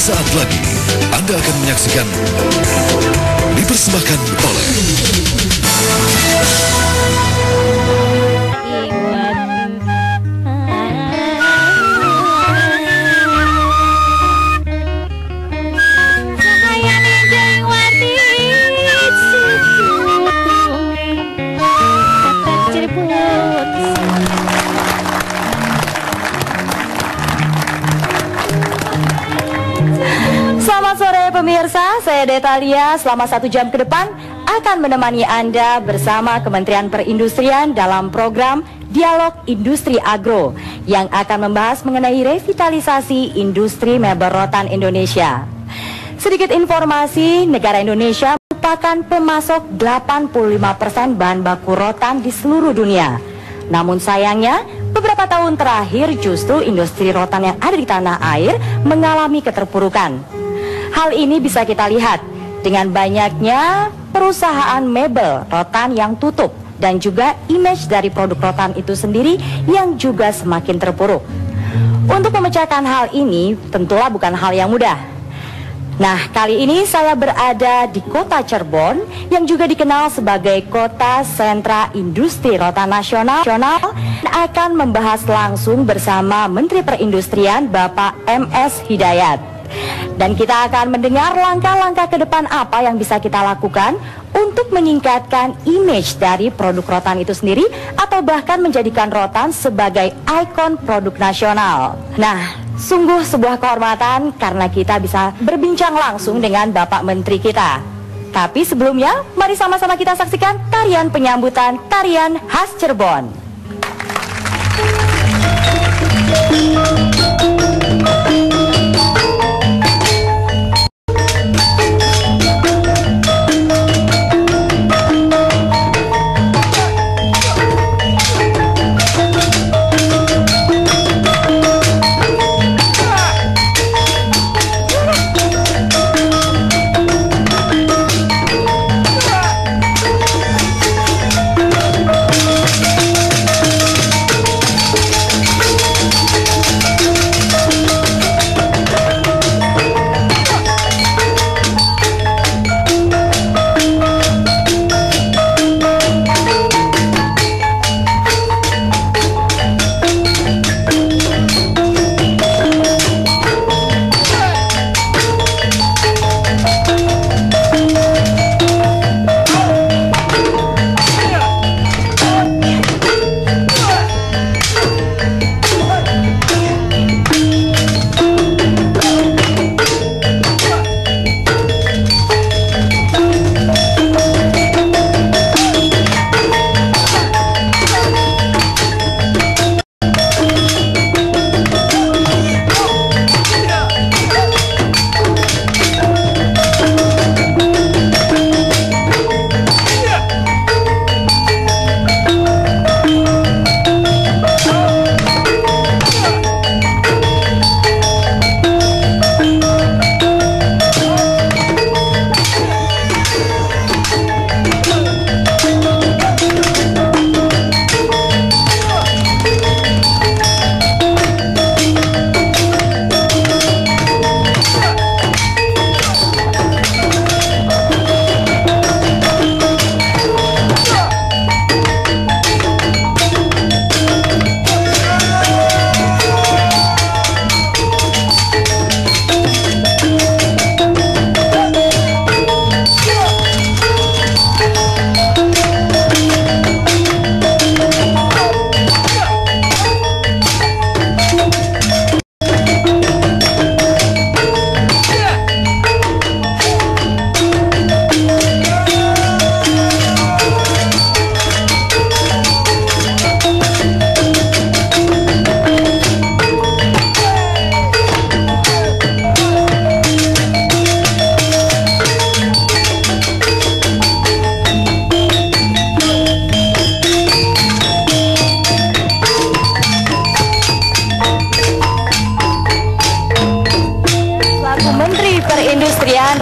Sesaat lagi Anda akan menyaksikan dipersembahkan oleh Selamat sore pemirsa, saya Detalia. Selama 1 jam ke depan akan menemani Anda bersama Kementerian Perindustrian dalam program Dialog Industri Agro yang akan membahas mengenai revitalisasi industri mebel rotan Indonesia. Sedikit informasi, negara Indonesia merupakan pemasok 85% bahan baku rotan di seluruh dunia. Namun sayangnya, beberapa tahun terakhir justru industri rotan yang ada di tanah air mengalami keterpurukan. Hal ini bisa kita lihat dengan banyaknya perusahaan mebel rotan yang tutup dan juga image dari produk rotan itu sendiri yang juga semakin terpuruk. Untuk memecahkan hal ini tentulah bukan hal yang mudah. Nah, kali ini saya berada di kota Cirebon yang juga dikenal sebagai kota sentra industri rotan nasional dan akan membahas langsung bersama Menteri Perindustrian Bapak MS Hidayat. Dan kita akan mendengar langkah-langkah ke depan apa yang bisa kita lakukan untuk meningkatkan image dari produk rotan itu sendiri atau bahkan menjadikan rotan sebagai ikon produk nasional. Nah, sungguh sebuah kehormatan karena kita bisa berbincang langsung dengan Bapak Menteri kita. Tapi sebelumnya, mari sama-sama kita saksikan tarian penyambutan tarian khas Cirebon.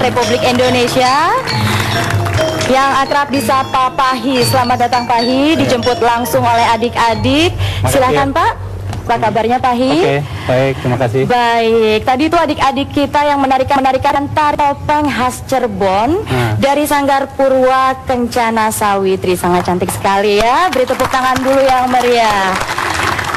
Republik Indonesia yang akrab disapa Pahi. Selamat datang Pahi, dijemput langsung oleh adik-adik. Silakan Pak. Apa kabarnya Pak Hi? Oke, baik, terima kasih. Baik, tadi itu adik-adik kita yang menarikan tari topeng khas Cirebon dari Sanggar Purwa Kencana Sawitri. Sangat cantik sekali ya. Beri tepuk tangan dulu yang meriah.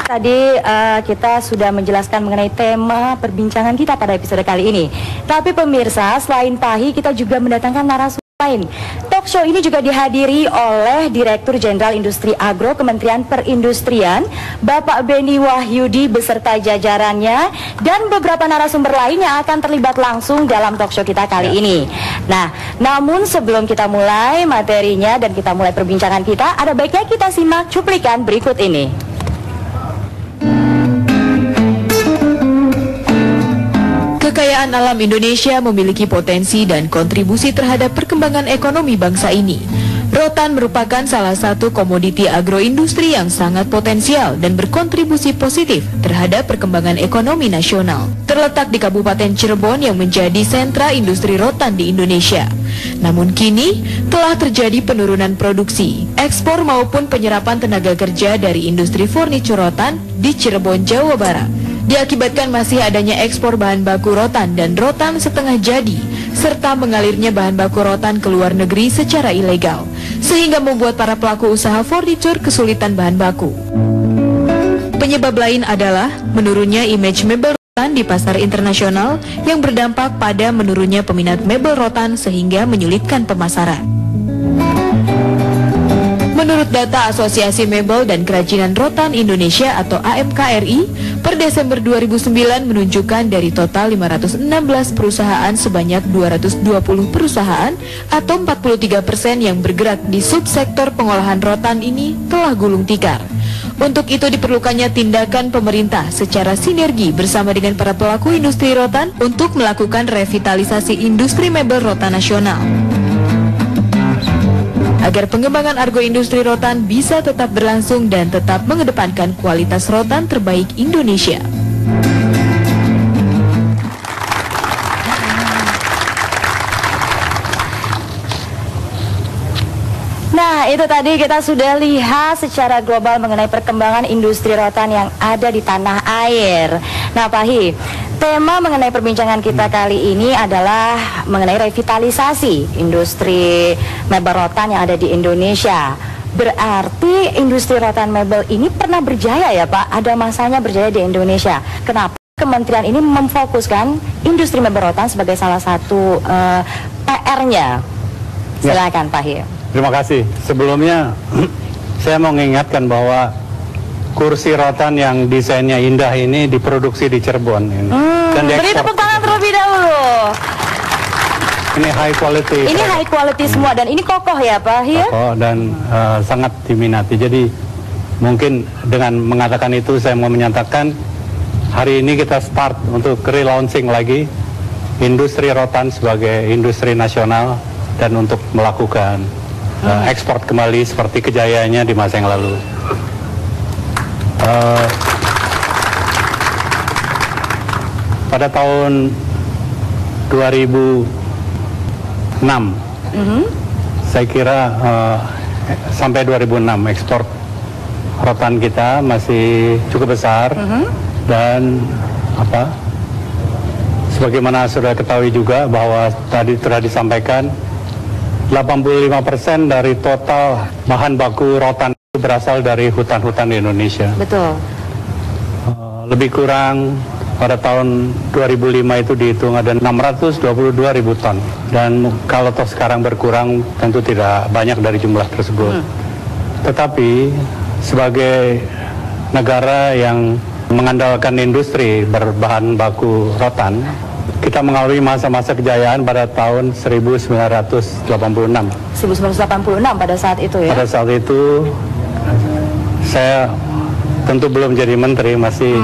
Tadi kita sudah menjelaskan mengenai tema perbincangan kita pada episode kali ini. Tapi pemirsa, selain Pak Hi, kita juga mendatangkan narasumber lain. Talk show ini juga dihadiri oleh Direktur Jenderal Industri Agro Kementerian Perindustrian, Bapak Beni Wahyudi beserta jajarannya, dan beberapa narasumber lain yang akan terlibat langsung dalam talk show kita kali ini. Nah, namun sebelum kita mulai materinya dan kita mulai perbincangan kita, ada baiknya kita simak cuplikan berikut ini. Kekayaan alam Indonesia memiliki potensi dan kontribusi terhadap perkembangan ekonomi bangsa ini. Rotan merupakan salah satu komoditi agroindustri yang sangat potensial dan berkontribusi positif terhadap perkembangan ekonomi nasional. Terletak di Kabupaten Cirebon yang menjadi sentra industri rotan di Indonesia. Namun kini telah terjadi penurunan produksi, ekspor maupun penyerapan tenaga kerja dari industri furniture rotan di Cirebon, Jawa Barat. Diakibatkan masih adanya ekspor bahan baku rotan dan rotan setengah jadi, serta mengalirnya bahan baku rotan ke luar negeri secara ilegal, sehingga membuat para pelaku usaha furniture kesulitan bahan baku. Penyebab lain adalah menurunnya image mebel rotan di pasar internasional yang berdampak pada menurunnya peminat mebel rotan sehingga menyulitkan pemasaran. Menurut data Asosiasi Mebel dan Kerajinan Rotan Indonesia atau AMKRI, per Desember 2009 menunjukkan dari total 516 perusahaan sebanyak 220 perusahaan atau 43% yang bergerak di subsektor pengolahan rotan ini telah gulung tikar. Untuk itu diperlukannya tindakan pemerintah secara sinergi bersama dengan para pelaku industri rotan untuk melakukan revitalisasi industri mebel rotan nasional, agar pengembangan agroindustri rotan bisa tetap berlangsung dan tetap mengedepankan kualitas rotan terbaik Indonesia. Nah, itu tadi kita sudah lihat secara global mengenai perkembangan industri rotan yang ada di tanah air. Nah, Pak Hi, tema mengenai perbincangan kita kali ini adalah mengenai revitalisasi industri mebel rotan yang ada di Indonesia. Berarti industri rotan mebel ini pernah berjaya ya Pak? Ada masanya berjaya di Indonesia. Kenapa kementerian ini memfokuskan industri mebel rotan sebagai salah satu PR-nya? Silakan Pak Hi. Terima kasih. Sebelumnya saya mau mengingatkan bahwa kursi rotan yang desainnya indah ini diproduksi di Cirebon ini. Dan beri tepuk tangan terlebih dahulu. Ini high quality. Ini high quality semua dan ini kokoh ya Pak Hi? Kokoh dan sangat diminati. Jadi mungkin dengan mengatakan itu saya mau menyatakan hari ini kita start untuk relaunching lagi industri rotan sebagai industri nasional dan untuk melakukan ekspor kembali seperti kejayaannya di masa yang lalu. Pada tahun 2006, saya kira sampai 2006 ekspor rotan kita masih cukup besar dan sebagaimana sudah ketahui juga bahwa tadi sudah disampaikan 85% dari total bahan baku rotan itu berasal dari hutan-hutan di Indonesia. Betul. Lebih kurang pada tahun 2005 itu dihitung ada 622.000 ton. Dan kalau toh sekarang berkurang tentu tidak banyak dari jumlah tersebut. Tetapi sebagai negara yang mengandalkan industri berbahan baku rotan, kita mengalami masa-masa kejayaan pada tahun 1986. 1986 pada saat itu ya? Pada saat itu saya tentu belum jadi menteri, masih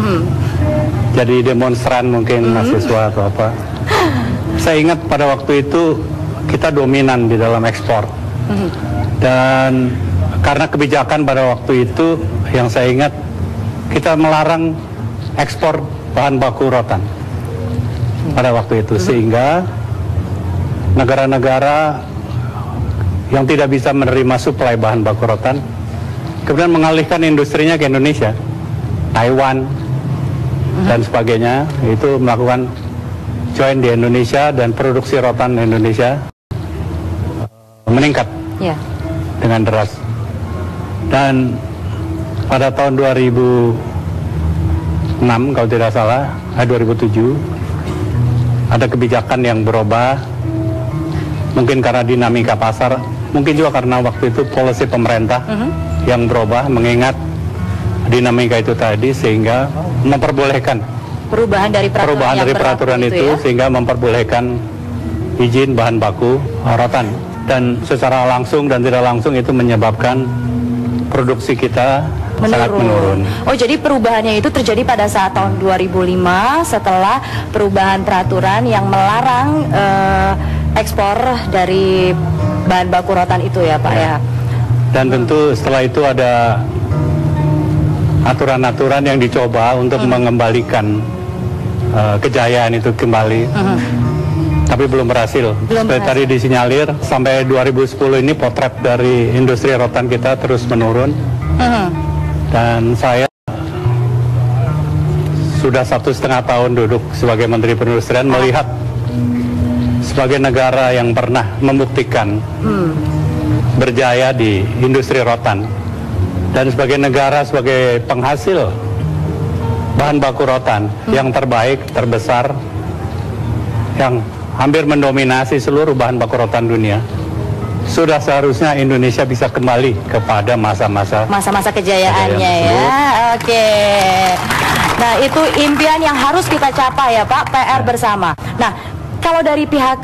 jadi demonstran mungkin, mahasiswa atau apa. Saya ingat pada waktu itu kita dominan di dalam ekspor. Dan karena kebijakan pada waktu itu yang saya ingat, kita melarang ekspor bahan baku rotan pada waktu itu, sehingga negara-negara yang tidak bisa menerima suplai bahan baku rotan kemudian mengalihkan industrinya ke Indonesia. Taiwan, dan sebagainya, itu melakukan join di Indonesia dan produksi rotan Indonesia meningkat dengan deras. Dan pada tahun 2006 kalau tidak salah, 2007 ada kebijakan yang berubah, mungkin karena dinamika pasar, mungkin juga karena waktu itu polisi pemerintah yang berubah mengingat dinamika itu tadi, sehingga memperbolehkan perubahan dari peraturan itu ya? Sehingga memperbolehkan izin bahan baku rotan, dan secara langsung dan tidak langsung itu menyebabkan produksi kita sangat menurun. Oh, jadi perubahannya itu terjadi pada saat tahun 2005 setelah perubahan peraturan yang melarang ekspor dari bahan baku rotan itu ya Pak ya. Dan tentu setelah itu ada aturan-aturan yang dicoba untuk mengembalikan kejayaan itu kembali. Tapi belum berhasil. Seperti tadi disinyalir, sampai 2010 ini potret dari industri rotan kita terus menurun. Dan saya sudah 1,5 tahun duduk sebagai Menteri Perindustrian, melihat sebagai negara yang pernah membuktikan berjaya di industri rotan, dan sebagai negara, sebagai penghasil bahan baku rotan yang terbaik, terbesar, yang hampir mendominasi seluruh bahan baku rotan dunia, sudah seharusnya Indonesia bisa kembali kepada masa-masa kejayaannya ya. Oke. Nah, itu impian yang harus kita capai ya Pak, PR bersama. Nah, kalau dari pihak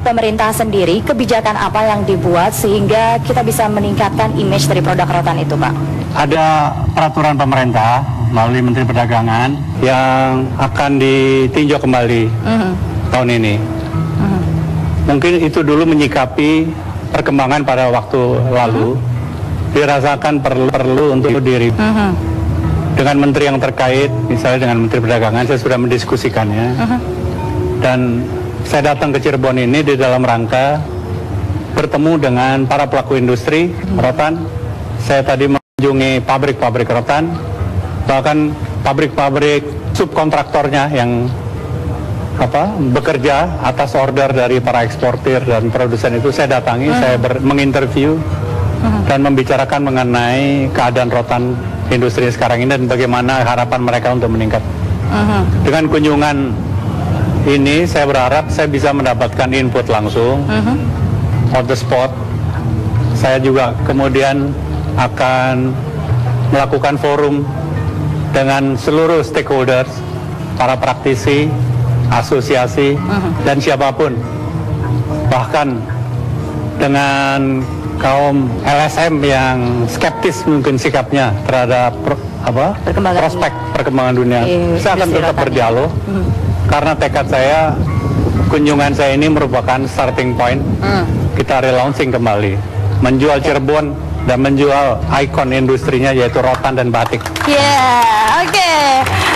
pemerintah sendiri, kebijakan apa yang dibuat sehingga kita bisa meningkatkan image dari produk rotan itu Pak? Ada peraturan pemerintah melalui Menteri Perdagangan yang akan ditinjau kembali tahun ini. Mungkin itu dulu menyikapi perkembangan pada waktu lalu, dirasakan perlu untuk diri. Dengan menteri yang terkait, misalnya dengan Menteri Perdagangan, saya sudah mendiskusikannya. Dan saya datang ke Cirebon ini di dalam rangka bertemu dengan para pelaku industri rotan. Saya tadi mengunjungi pabrik-pabrik rotan, bahkan pabrik-pabrik subkontraktornya yang bekerja atas order dari para eksportir dan produsen itu saya datangi, saya menginterview dan membicarakan mengenai keadaan rotan industri sekarang ini dan bagaimana harapan mereka untuk meningkat. Dengan kunjungan ini saya berharap saya bisa mendapatkan input langsung on the spot. Saya juga kemudian akan melakukan forum dengan seluruh stakeholders, para praktisi, asosiasi, dan siapapun, bahkan dengan kaum LSM yang skeptis mungkin sikapnya terhadap prospek perkembangan dunia. Saya akan tetap berdialog karena tekad saya, kunjungan saya ini merupakan starting point. Kita relaunching kembali, menjual Cirebon dan menjual ikon industrinya yaitu rotan dan batik. Oke.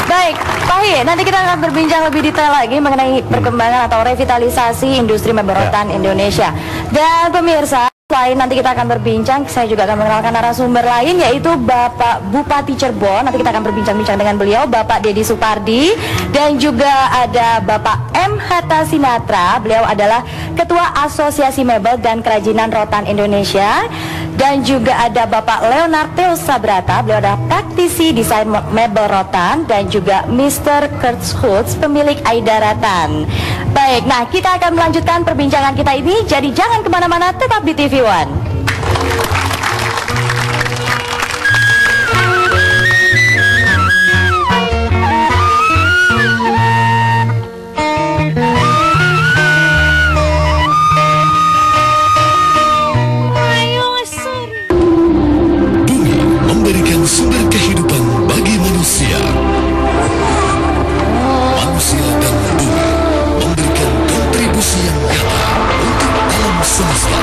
Baik, Pak Hi, nanti kita akan berbincang lebih detail lagi mengenai perkembangan atau revitalisasi industri mebel rotan Indonesia. Dan pemirsa, selain nanti kita akan berbincang, saya juga akan mengenalkan narasumber lain, yaitu Bapak Bupati Cirebon. Nanti kita akan berbincang-bincang dengan beliau, Bapak Dedi Supardi, dan juga ada Bapak M. Hatta Sinatra. Beliau adalah Ketua Asosiasi Mebel dan Kerajinan Rotan Indonesia. Dan juga ada Bapak Leonard Theo Sabrata, beliau adalah praktisi desain mebel rotan, dan juga Mr. Kurt Schultz, pemilik Aida Rotan. Baik, nah kita akan melanjutkan perbincangan kita ini, jadi jangan kemana-mana, tetap di TV One. Memberikan sumber kehidupan bagi manusia. Manusia dan bumi memberikan kontribusi yang nyata untuk alam semesta.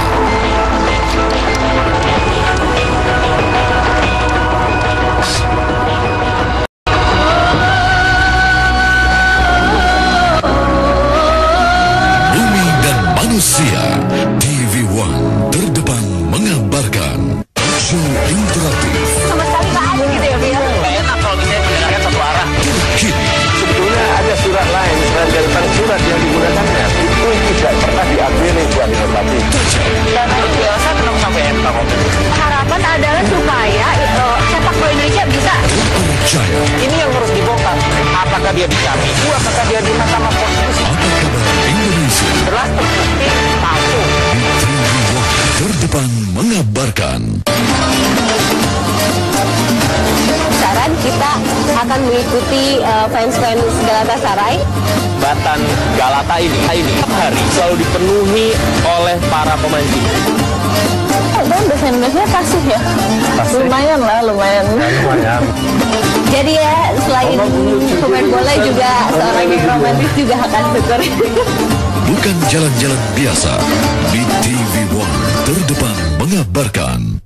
dia dicari? 2, apakah dia di Mahkamah Konstitusi? Apa kabar Indonesia? Jelas terbukti palsu. Terdepan mengabarkan. Saran kita akan mengikuti fans-fans Galatasaray. Batan Galata ini setiap hari selalu dipenuhi oleh para pemancing. Bahasa Indonesia kasih ya? Lumayan lah, lumayan. Jadi ya, selain pemain bola juga seorang yang romantis juga akan syukur. Bukan jalan-jalan biasa. Di TV One terdepan mengabarkan.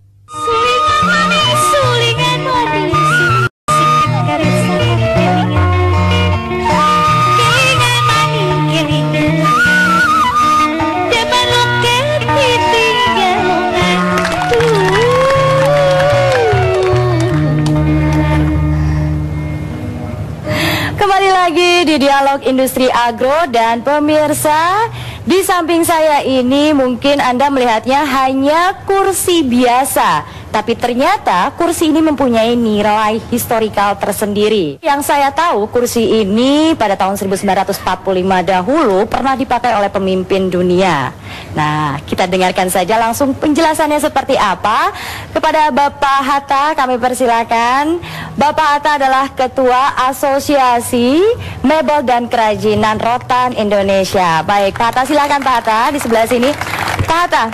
Kembali lagi di Dialog Industri Agro dan pemirsa, di samping saya ini mungkin Anda melihatnya hanya kursi biasa, tapi ternyata kursi ini mempunyai nilai historikal tersendiri. Yang saya tahu, kursi ini pada tahun 1945 dahulu pernah dipakai oleh pemimpin dunia. Nah, kita dengarkan saja langsung penjelasannya seperti apa. Kepada Bapak Hatta kami persilakan. Bapak Hatta adalah Ketua Asosiasi Mebel dan Kerajinan Rotan Indonesia. Baik, Pak Hatta, silakan Pak Hatta di sebelah sini. Pak Hatta,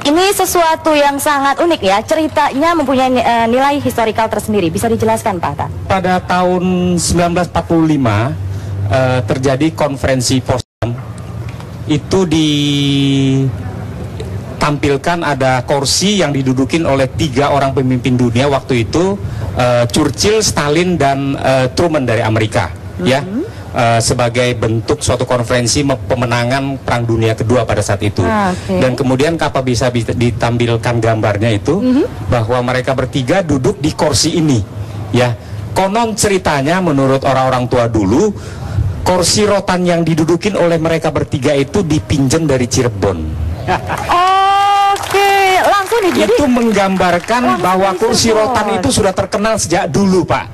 ini sesuatu yang sangat unik ya, ceritanya mempunyai nilai historikal tersendiri. Bisa dijelaskan Pak Hatta? Pada tahun 1945 terjadi konferensi Potsdam. Itu ditampilkan ada kursi yang didudukin oleh 3 orang pemimpin dunia waktu itu, Churchill, Stalin, dan Truman dari Amerika, ya. Sebagai bentuk suatu konferensi pemenangan Perang Dunia Kedua pada saat itu. Dan kemudian apa bisa ditampilkan gambarnya itu bahwa mereka bertiga duduk di kursi ini, ya. Konon ceritanya menurut orang-orang tua dulu, kursi rotan yang didudukin oleh mereka bertiga itu dipinjam dari Cirebon. Oke, langsung nih. Jadi itu menggambarkan bahwa kursi rotan itu sudah terkenal sejak dulu, Pak.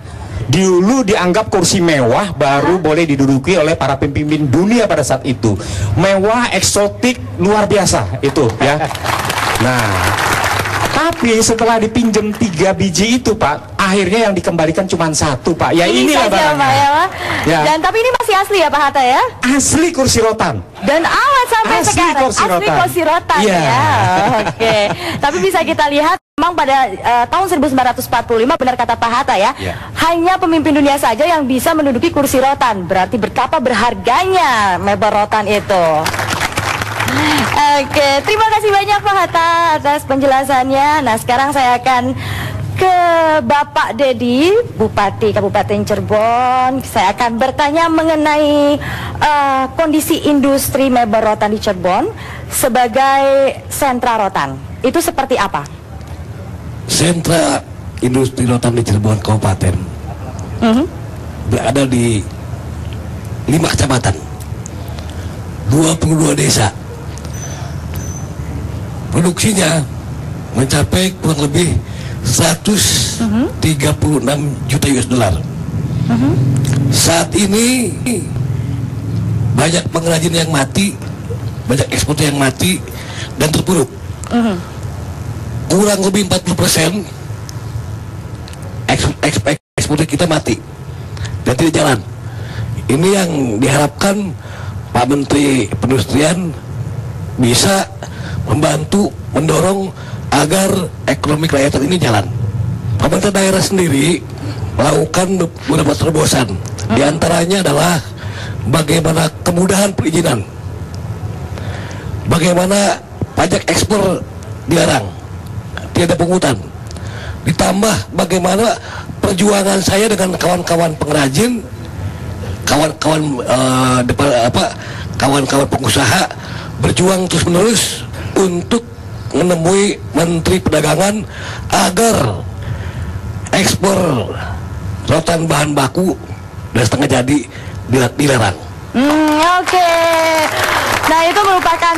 Dulu dianggap kursi mewah baru boleh diduduki oleh para pemimpin dunia pada saat itu. Mewah, eksotik, luar biasa itu, ya. Nah, tapi setelah dipinjam 3 biji itu, Pak, akhirnya yang dikembalikan cuma 1, Pak. Ya inilah barangnya. Ya. Dan tapi ini masih asli ya Pak Hatta ya? Asli kursi rotan. Dan awet sampai Asli sekarang. Asli kursi rotan ya. Oke. Tapi bisa kita lihat memang pada tahun 1945 benar kata Pak Hatta ya. Hanya pemimpin dunia saja yang bisa menduduki kursi rotan. Berarti betapa berharganya mebel rotan itu. Oke, terima kasih banyak Pak Hatta atas penjelasannya. Nah, sekarang saya akan ke Bapak Dedi, Bupati Kabupaten Cirebon. Saya akan bertanya mengenai kondisi industri mebel rotan di Cirebon sebagai sentra rotan. Itu seperti apa? Sentra industri rotan di Cirebon Kabupaten berada di 5 kecamatan, 22 desa. Produksinya mencapai kurang lebih 136 juta US dollar. Saat ini banyak pengrajin yang mati, banyak eksportir yang mati dan terpuruk. Kurang lebih 40% eksportir kita mati dan tidak jalan. Ini yang diharapkan Pak Menteri Perindustrian bisa membantu, mendorong agar ekonomi kerakyatan ini jalan. Pemerintah daerah sendiri melakukan beberapa terobosan. Di antaranya adalah bagaimana kemudahan perizinan, bagaimana pajak ekspor dilarang, tidak ada pungutan. Ditambah bagaimana perjuangan saya dengan kawan-kawan pengrajin, kawan-kawan pengusaha berjuang terus-menerus untuk menemui Menteri Perdagangan agar ekspor rotan bahan baku dan setengah jadi dilarang. Oke. Nah, itu merupakan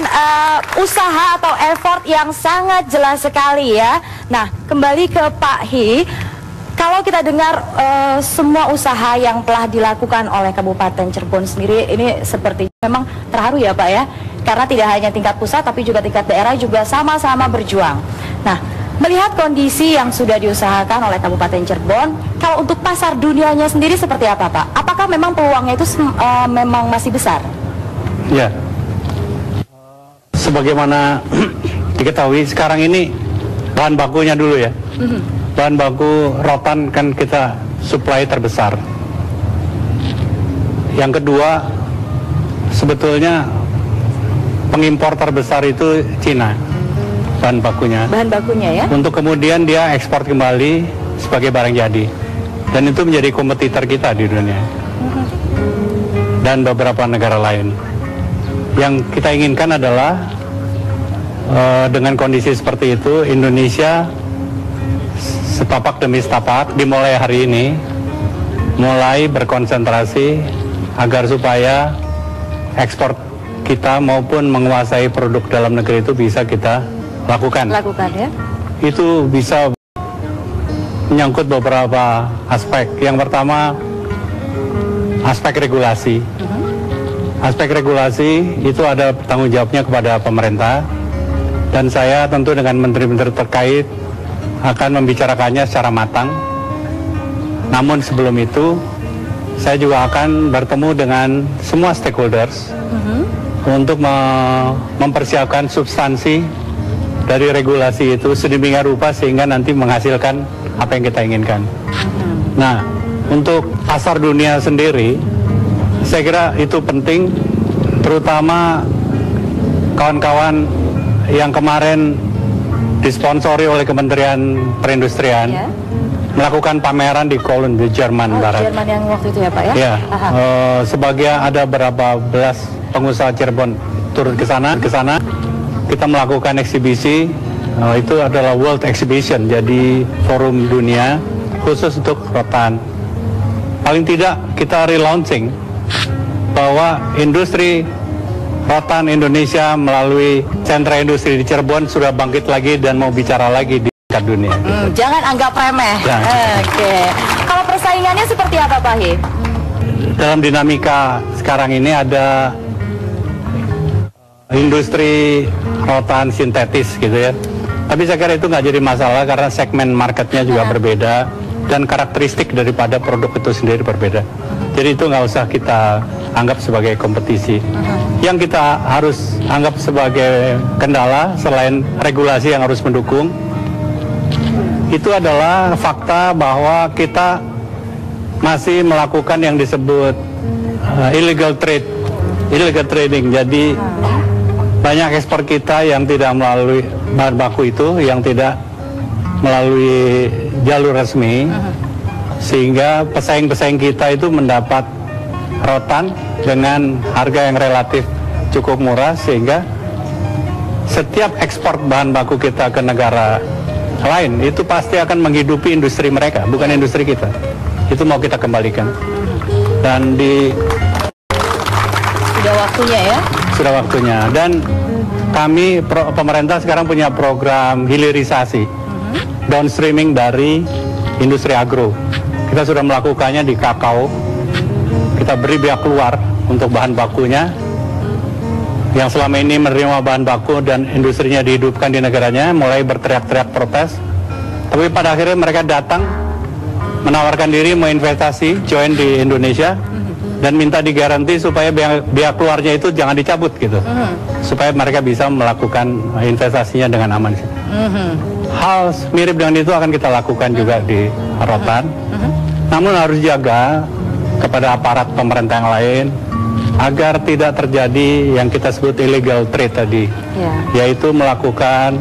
usaha atau effort yang sangat jelas sekali ya. Nah, kembali ke Pak Hi. Kalau kita dengar semua usaha yang telah dilakukan oleh Kabupaten Cirebon sendiri, ini seperti memang terharu ya Pak ya, karena tidak hanya tingkat pusat tapi juga tingkat daerah juga sama-sama berjuang. Nah, melihat kondisi yang sudah diusahakan oleh Kabupaten Cirebon, kalau untuk pasar dunianya sendiri seperti apa Pak? Apakah memang peluangnya itu memang masih besar? Ya, sebagaimana diketahui sekarang ini bahan bakunya dulu ya. Bahan baku rotan kan kita supply terbesar. Yang kedua, sebetulnya pengimpor terbesar itu Cina, bahan bakunya. Bahan bakunya ya? Untuk kemudian dia ekspor kembali sebagai barang jadi. Dan itu menjadi kompetitor kita di dunia. Dan beberapa negara lain. Yang kita inginkan adalah dengan kondisi seperti itu, Indonesia setapak demi setapak dimulai hari ini mulai berkonsentrasi agar supaya ekspor kita maupun menguasai produk dalam negeri itu bisa kita lakukan Ya. Itu bisa menyangkut beberapa aspek. Yang pertama, aspek regulasi. Aspek regulasi itu ada tanggung jawabnya kepada pemerintah, dan saya tentu dengan menteri-menteri terkait akan membicarakannya secara matang. Namun sebelum itu, saya juga akan bertemu dengan semua stakeholders untuk mempersiapkan substansi dari regulasi itu sedemikian rupa sehingga nanti menghasilkan apa yang kita inginkan. Nah, untuk pasar dunia sendiri, saya kira itu penting, terutama kawan-kawan yang kemarin disponsori oleh Kementerian Perindustrian melakukan pameran di Cologne di Jerman Barat. Jerman yang waktu itu ya Pak ya? Ya, sebagai ada berapa belas pengusaha Cirebon turun ke sana, kita melakukan eksibisi. Itu adalah World Exhibition, jadi forum dunia khusus untuk rotan. Paling tidak kita relaunching bahwa industri rotan Indonesia melalui sentra industri di Cirebon sudah bangkit lagi dan mau bicara lagi di tingkat dunia. Jangan anggap remeh. Oke. Kalau persaingannya seperti apa Pak Hi? Dalam dinamika sekarang ini ada industri rotan sintetis gitu ya. Tapi saya kira itu nggak jadi masalah karena segmen marketnya juga berbeda dan karakteristik daripada produk itu sendiri berbeda. Jadi itu nggak usah kita anggap sebagai kompetisi. Yang kita harus anggap sebagai kendala selain regulasi yang harus mendukung, itu adalah fakta bahwa kita masih melakukan yang disebut illegal trading. Jadi banyak ekspor kita yang tidak melalui bahan baku itu, yang tidak melalui jalur resmi, sehingga pesaing-pesaing kita itu mendapat rotan dengan harga yang relatif cukup murah, sehingga setiap ekspor bahan baku kita ke negara lain itu pasti akan menghidupi industri mereka, bukan industri kita. Itu mau kita kembalikan. Dan sudah waktunya ya? Sudah waktunya. Dan kami pemerintah sekarang punya program hilirisasi, downstreaming dari industri agro. Kita sudah melakukannya di kakao. Kita beri biaya keluar untuk bahan bakunya yang selama ini menerima bahan baku dan industrinya dihidupkan di negaranya, mulai berteriak-teriak protes. Tapi pada akhirnya mereka datang menawarkan diri mau investasi, join di Indonesia, dan minta digaranti supaya biaya keluarnya itu jangan dicabut gitu, supaya mereka bisa melakukan investasinya dengan aman. Hal mirip dengan itu akan kita lakukan juga di rotan. Namun harus jaga kepada aparat pemerintah yang lain agar tidak terjadi yang kita sebut illegal trade tadi, yaitu melakukan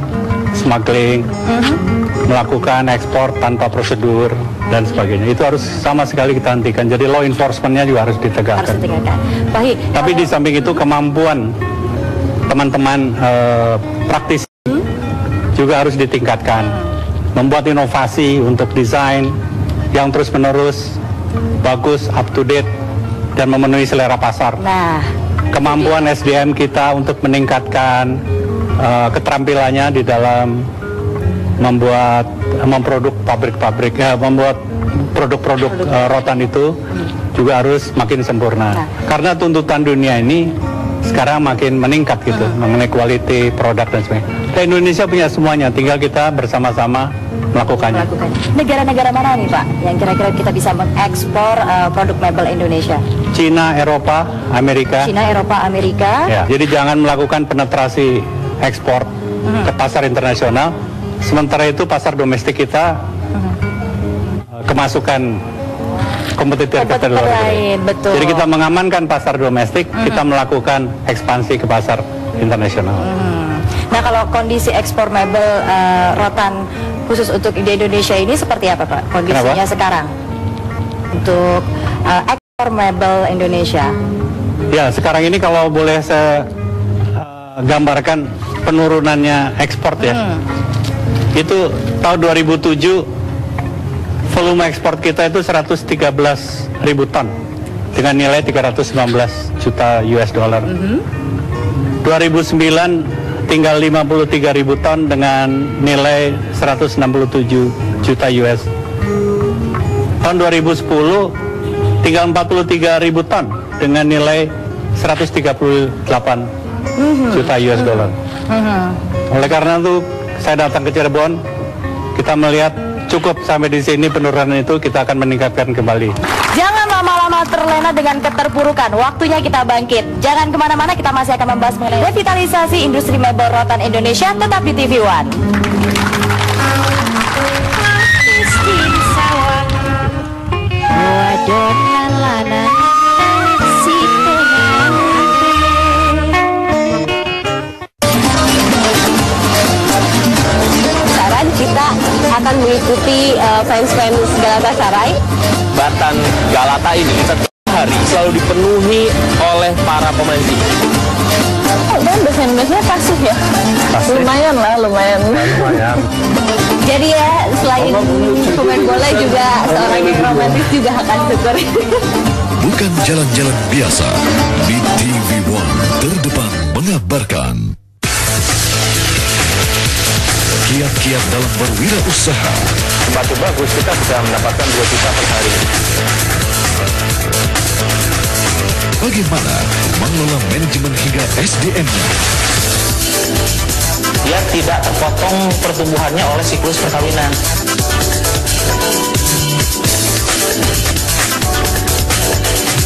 smuggling, melakukan ekspor tanpa prosedur dan sebagainya. Itu harus sama sekali kita hentikan. Jadi law enforcement-nya juga harus ditegakkan. Tapi di samping itu kemampuan teman-teman praktisi juga harus ditingkatkan. Membuat inovasi untuk desain yang terus-menerus bagus, up to date, dan memenuhi selera pasar. Kemampuan SDM kita untuk meningkatkan keterampilannya di dalam memproduk pabrik-pabrik, membuat produk-produk rotan itu juga harus makin sempurna. Karena tuntutan dunia ini sekarang makin meningkat gitu, mengenai quality produk dan sebagainya. Indonesia punya semuanya, tinggal kita bersama-sama melakukannya. Negara-negara mana nih Pak yang kira-kira kita bisa mengekspor produk mebel Indonesia? Cina, Eropa, Amerika. Cina, Eropa, Amerika. Ya, jadi jangan melakukan penetrasi ekspor ke pasar internasional. Sementara itu pasar domestik kita kemasukan kompetitor lain. Betul. Jadi kita mengamankan pasar domestik, kita melakukan ekspansi ke pasar internasional. Nah, kalau kondisi ekspor mebel rotan khusus untuk di Indonesia ini seperti apa Pak kondisinya sekarang untuk ekspor mebel Indonesia? Ya, sekarang ini kalau boleh saya gambarkan penurunannya ekspor ya. Itu tahun 2007 volume ekspor kita itu 113.000 ton dengan nilai 319 juta US dollar. 2009 tinggal 53.000 ton dengan nilai 167 juta US. Tahun 2010 tinggal 43.000 ton dengan nilai 138 juta US dollar. Oleh karena itu saya datang ke Cirebon, kita melihat cukup sampai di sini penurunan itu, kita akan meningkatkan kembali. Jangan lama-lama terlena dengan keterpurukan. Waktunya kita bangkit. Jangan kemana-mana, kita masih akan membahas mengenai revitalisasi industri mebel rotan Indonesia. Tetap di TV One. Kita akan mengikuti fans-fans Galatasaray. Batan Galata ini setiap hari selalu dipenuhi oleh para pemain tim. Dan bahasa Indonesia pasif ya? Lumayan lah, lumayan. Jadi ya, selain pemain bola juga seorang yang romantis juga akan syukur. Bukan jalan-jalan biasa. Di TV One terdepan mengabarkan kiat-kiat dalam berwirausaha. Sepatu bagus, kita bisa mendapatkan 2 juta per hari. Bagaimana mengelola manajemen hingga SDM-nya? Dia tidak terpotong pertumbuhannya oleh siklus perkawinan.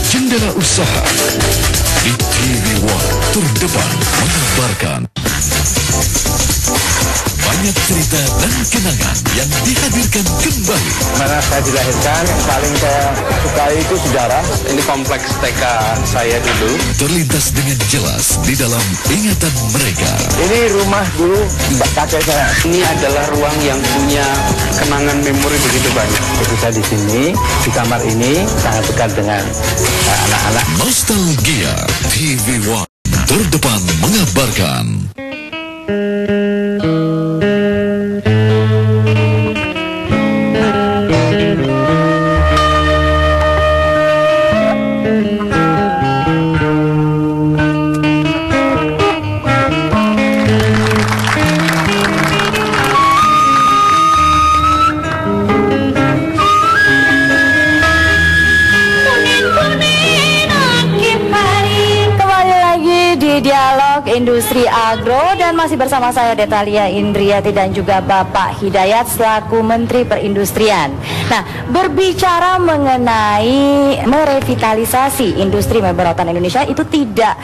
Jendela usaha di TV One terdepan mengabarkan banyak cerita dan kenangan yang dihadirkan kembali. Mana saya dilahirkan, paling saya sukai itu sejarah. Ini kompleks TK saya dulu. Terlintas dengan jelas di dalam ingatan mereka. Ini rumah dulu kakek saya. Ini adalah ruang yang punya kenangan memori begitu banyak. Jadi saya di sini, di kamar ini sangat dekat dengan anak-anak. Nostalgia TV One terdepan mengabarkan. Industri Agro dan masih bersama saya Detalia Indriati dan juga Bapak Hidayat selaku Menteri Perindustrian. Nah, berbicara mengenai merevitalisasi industri mebel rotan Indonesia itu tidak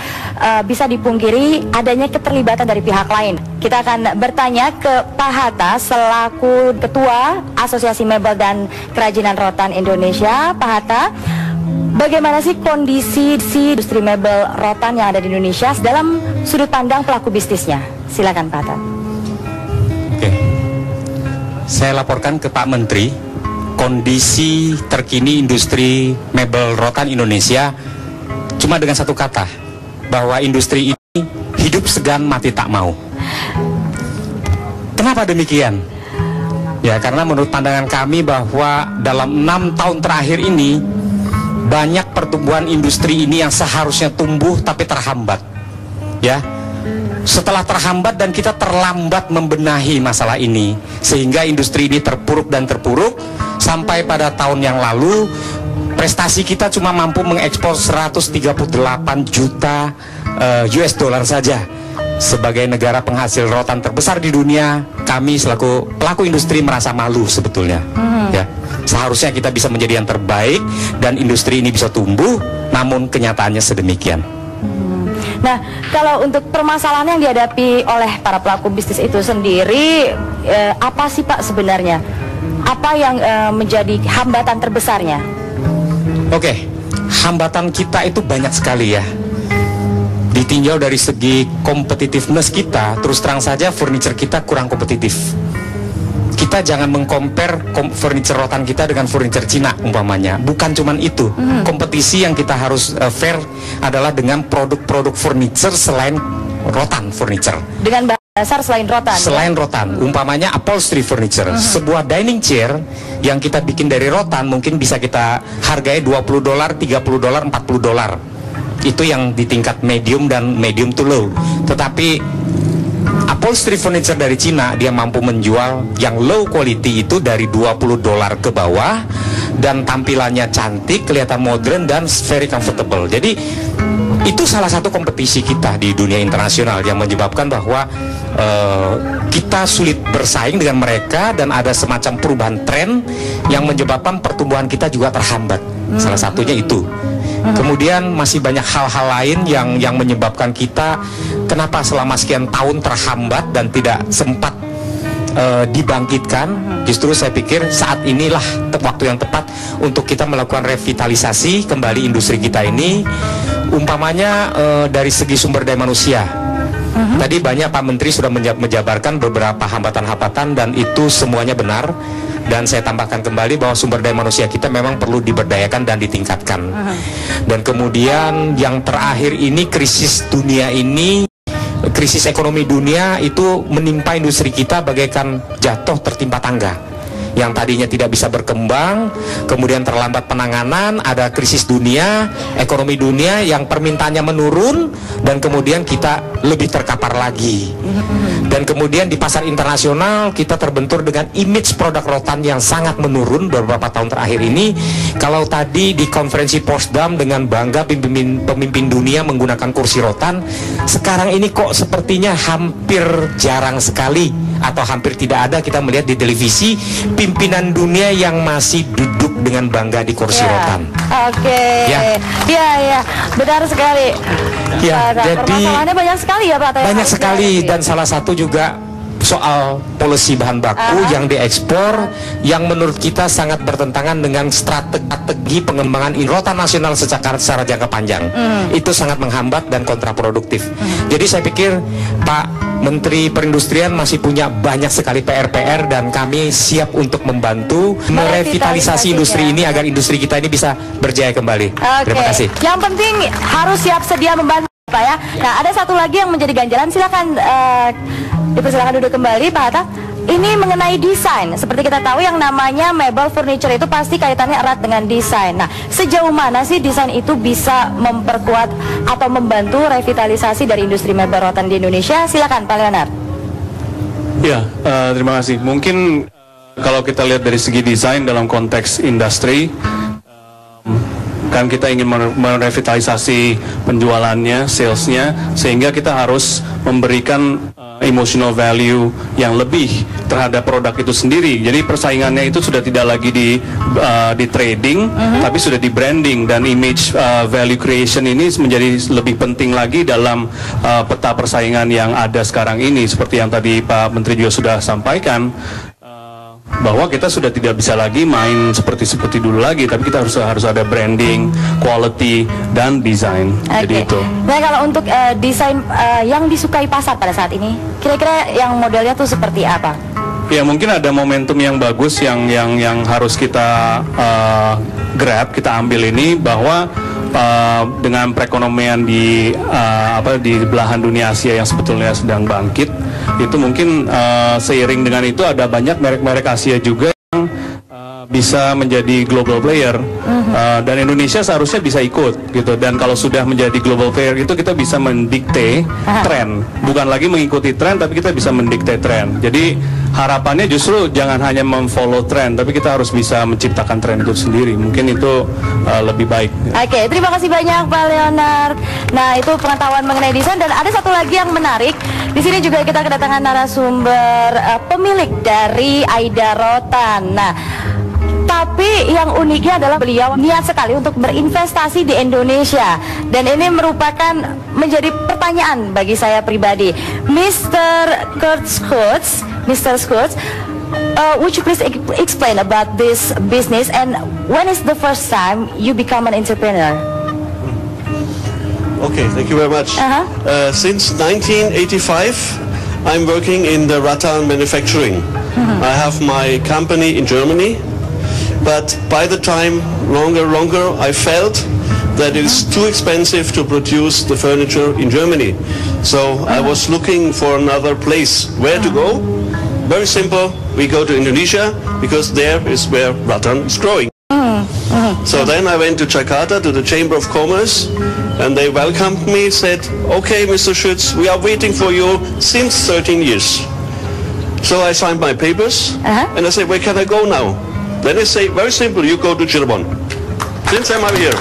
bisa dipungkiri adanya keterlibatan dari pihak lain. Kita akan bertanya ke Pak Hatta selaku Ketua Asosiasi Mebel dan Kerajinan Rotan Indonesia. Pak Hatta, bagaimana sih kondisi industri mebel rotan yang ada di Indonesia dalam sudut pandang pelaku bisnisnya? Silakan Pak Hatta. Oke. Saya laporkan ke Pak Menteri kondisi terkini industri mebel rotan Indonesia cuma dengan satu kata, bahwa industri ini hidup segan mati tak mau. Kenapa demikian? Ya, karena menurut pandangan kami bahwa dalam 6 tahun terakhir ini banyak pertumbuhan industri ini yang seharusnya tumbuh tapi terhambat. Ya, setelah terhambat dan kita terlambat membenahi masalah ini, sehingga industri ini terpuruk dan terpuruk sampai pada tahun yang lalu prestasi kita cuma mampu mengekspor 138 juta US dollar saja. Sebagai negara penghasil rotan terbesar di dunia, kami selaku pelaku industri merasa malu sebetulnya. Ya, seharusnya kita bisa menjadi yang terbaik dan industri ini bisa tumbuh, namun kenyataannya sedemikian. Nah, kalau untuk permasalahan yang dihadapi oleh para pelaku bisnis itu sendiri, apa sih Pak sebenarnya? Apa yang menjadi hambatan terbesarnya? Oke, hambatan kita itu banyak sekali ya. Ditinjau dari segi competitiveness kita, terus terang saja furniture kita kurang kompetitif. Kita jangan meng-compare furniture rotan kita dengan furniture Cina umpamanya. Bukan cuman itu. Kompetisi yang kita harus fair adalah dengan produk-produk furniture selain rotan furniture. Dengan dasar selain rotan. Selain rotan, umpamanya upholstery furniture. Sebuah dining chair yang kita bikin dari rotan mungkin bisa kita hargai $20, $30, $40. Itu yang di tingkat medium dan medium to low. Tetapi upholstery furniture dari Cina, dia mampu menjual yang low quality itu dari $20 ke bawah, dan tampilannya cantik, kelihatan modern dan very comfortable. Jadi itu salah satu kompetisi kita di dunia internasional yang menyebabkan bahwa kita sulit bersaing dengan mereka, dan ada semacam perubahan tren yang menyebabkan pertumbuhan kita juga terhambat. Salah satunya itu. Kemudian masih banyak hal-hal lain yang menyebabkan kita kenapa selama sekian tahun terhambat dan tidak sempat dibangkitkan. Justru saya pikir saat inilah waktu yang tepat untuk kita melakukan revitalisasi kembali industri kita ini, umpamanya dari segi sumber daya manusia. Tadi banyak Pak Menteri sudah menjabarkan beberapa hambatan-hambatan, dan itu semuanya benar. Dan saya tambahkan kembali bahwa sumber daya manusia kita memang perlu diberdayakan dan ditingkatkan. Dan kemudian yang terakhir ini, krisis dunia ini, krisis ekonomi dunia itu menimpa industri kita bagaikan jatuh tertimpa tangga. Yang tadinya tidak bisa berkembang, kemudian terlambat penanganan, ada krisis dunia, ekonomi dunia yang permintaannya menurun, dan kemudian kita lebih terkapar lagi. Dan kemudian di pasar internasional kita terbentur dengan image produk rotan yang sangat menurun beberapa tahun terakhir ini. Kalau tadi di konferensi Potsdam dengan bangga pemimpin dunia menggunakan kursi rotan, sekarang ini kok sepertinya hampir jarang sekali atau hampir tidak ada kita melihat di televisi pimpinan dunia yang masih duduk dengan bangga di kursi rotan. Oke. Ya, benar sekali. Ya, jadi permasalahannya banyak sekali ya Pak. Banyak sekali, dan salah satu juga soal polisi bahan baku yang diekspor, yang menurut kita sangat bertentangan dengan strategi pengembangan rotan nasional secara jangka panjang. Itu sangat menghambat dan kontraproduktif. Jadi saya pikir Pak Menteri Perindustrian masih punya banyak sekali PR-PR, dan kami siap untuk membantu merevitalisasi industri ini agar industri kita ini bisa berjaya kembali. Terima kasih. Yang penting harus siap sedia membantu Pak ya. Nah, ada satu lagi yang menjadi ganjalan, silakan dipersilakan duduk kembali Pak Hatta. Ini mengenai desain. Seperti kita tahu yang namanya mebel furniture itu pasti kaitannya erat dengan desain. Nah, sejauh mana sih desain itu bisa memperkuat atau membantu revitalisasi dari industri mebel rotan di Indonesia? Silakan Pak Leonard. Ya, terima kasih. Mungkin kalau kita lihat dari segi desain dalam konteks industri, kan kita ingin merevitalisasi penjualannya, salesnya, sehingga kita harus memberikan emotional value yang lebih terhadap produk itu sendiri. Jadi persaingannya itu sudah tidak lagi di trading, tapi sudah di branding, dan image value creation ini menjadi lebih penting lagi dalam peta persaingan yang ada sekarang ini. Seperti yang tadi Pak Menteri juga sudah sampaikan, bahwa kita sudah tidak bisa lagi main seperti dulu lagi, tapi kita harus ada branding, quality, dan desain. Jadi itu. Nah, kalau untuk desain yang disukai pasar pada saat ini, kira-kira yang modelnya tuh seperti apa? Ya, mungkin ada momentum yang bagus yang harus kita grab, kita ambil ini, bahwa dengan perekonomian di belahan dunia Asia yang sebetulnya sedang bangkit, itu mungkin seiring dengan itu ada banyak merek-merek Asia juga yang bisa menjadi global player, dan Indonesia seharusnya bisa ikut gitu. Dan kalau sudah menjadi global player itu kita bisa mendikte tren, bukan lagi mengikuti tren, tapi kita bisa mendikte tren. Jadi harapannya justru jangan hanya memfollow tren, tapi kita harus bisa menciptakan tren itu sendiri. Mungkin itu lebih baik. Oke, terima kasih banyak Pak Leonard. Nah, itu pengetahuan mengenai desain. Dan ada satu lagi yang menarik. Di sini juga kita kedatangan narasumber pemilik dari Aida Rotan. Nah, tapi yang uniknya adalah beliau niat sekali untuk berinvestasi di Indonesia. Dan ini merupakan menjadi pertanyaan bagi saya pribadi. Mr. Schutz, would you please explain about this business, and when is the first time you become an entrepreneur? Okay, thank you very much. Since 1985, I'm working in the rattan manufacturing. I have my company in Germany. But by the time longer, I felt that it is too expensive to produce the furniture in Germany. So I was looking for another place where to go. Very simple, we go to Indonesia because there is where rattan is growing. So then I went to Jakarta to the Chamber of Commerce, and they welcomed me, said, okay, Mr. Schutz, we are waiting for you since 13 years. So I signed my papers, and I said, where can I go now? Then they say, very simple, you go to Cirebon. Since I'm here.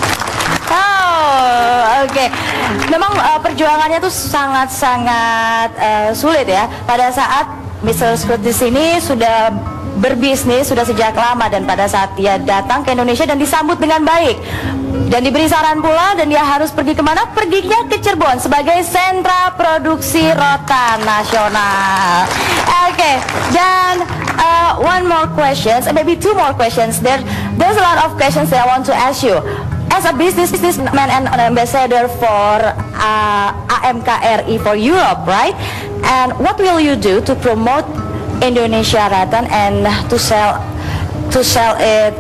Oh, oke. Memang perjuangannya tuh sangat-sangat sulit ya. Pada saat Mr. Schutz di sini sudah berbisnis sudah sejak lama, dan pada saat dia datang ke Indonesia dan disambut dengan baik dan diberi saran pula, dan dia harus pergi kemana? Perginya ke Cirebon sebagai sentra produksi rotan nasional. Oke, dan one more questions, maybe two more questions. There's a lot of questions that I want to ask you. As a businessman and an ambassador for AMKRI for Europe, right? And what will you do to promote Indonesia rattan and to sell it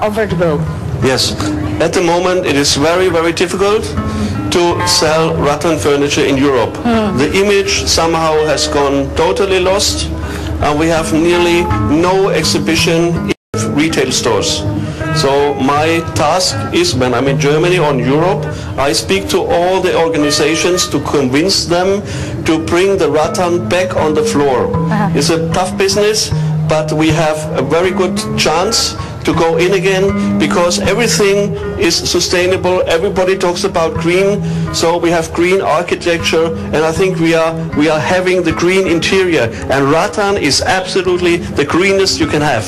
over the globe? Yes, at the moment it is very difficult to sell rattan furniture in Europe. The image somehow has gone totally lost, and we have nearly no exhibition in retail stores. So my task is, when I'm in Germany or in Europe, I speak to all the organizations to convince them to bring the rattan back on the floor. It's a tough business, but we have a very good chance to go in again, because everything is sustainable. Everybody talks about green, so we have green architecture, and I think we are having the green interior, and rattan is absolutely the greenest you can have.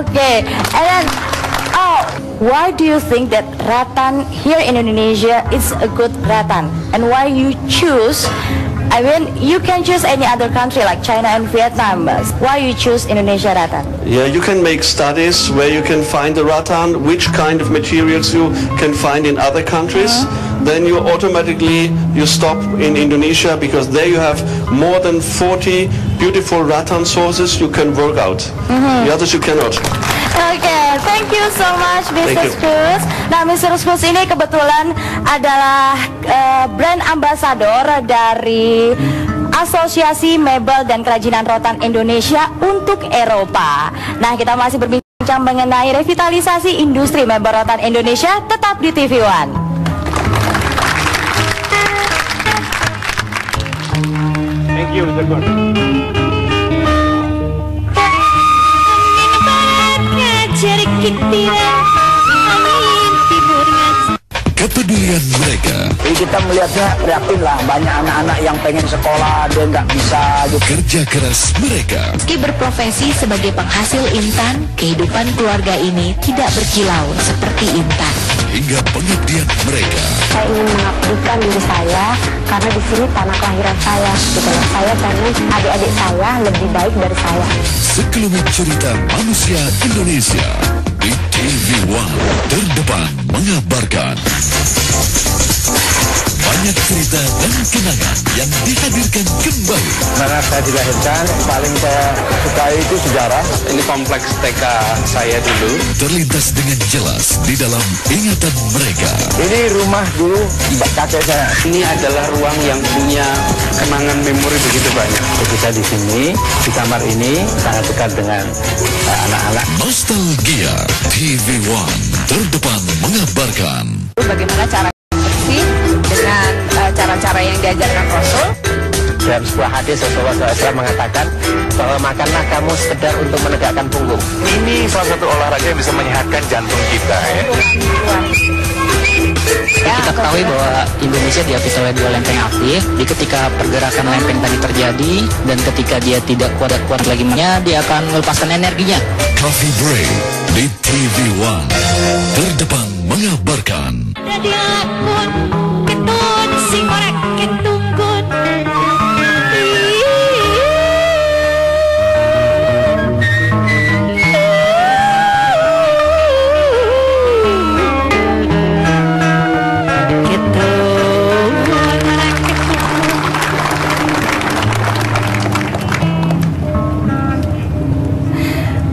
Okay, and then why do you think that rattan here in Indonesia is a good rattan, and why you choose? I mean, you can choose any other country like China and Vietnam, but why you choose Indonesia rattan? Yeah, you can make studies where you can find the rattan, which kind of materials you can find in other countries. Then you automatically stop in Indonesia, because there you have more than 40 beautiful rattan sources you can work out. The others you cannot. Okay, thank you so much, Mr. Schutz. Nah, Mr. Schutz ini kebetulan adalah brand ambassador dari Asosiasi Mebel dan Kerajinan Rotan Indonesia untuk Eropa. Nah, kita masih berbincang mengenai revitalisasi industri mebel rotan Indonesia. Tetap di TV One. Thank you, Mr. Schutz. Kepedulian mereka. Jadi kita melihatnya prihatin lah, banyak anak-anak yang pengen sekolah dia nggak bisa. Kerja keras mereka. Meski berprofesi sebagai penghasil intan, kehidupan keluarga ini tidak berkilau seperti intan. Hingga pengabdian mereka. Saya ingin mengabdikan diri saya karena di sini tanah kelahiran saya. Saya pengen adik-adik saya lebih baik dari saya. Sekelumit cerita manusia Indonesia di TV One, terdepan mengabarkan banyak cerita dan kenangan yang dihadirkan kembali. Karena saya dilahirkan, paling saya sukai itu sejarah. Ini kompleks TK saya dulu. Terlintas dengan jelas di dalam ingatan mereka. Ini rumah dulu kakek saya. Ini adalah ruang yang punya kenangan memori begitu banyak. Kita di sini, di kamar ini sangat dekat dengan anak-anak. Nostalgia TV One, terdepan mengabarkan. Bagaimana cara bersih dengan cara-cara yang diajarkan Rasul. Dalam sebuah hadis Rasulullah SAW mengatakan bahwa makanlah kamu sekedar untuk menegakkan punggung. Ini salah satu olahraga yang bisa menyehatkan jantung kita ya. Kita ketahui bahwa Indonesia diapit oleh 2 lempeng aktif. Jadi ketika pergerakan lempeng tadi terjadi dan ketika dia tidak kuat lagi, dia akan melepaskan energinya. Coffee Break di TV One, terdepan mengabarkan. Jadi akun ketun sing korek ketunggun.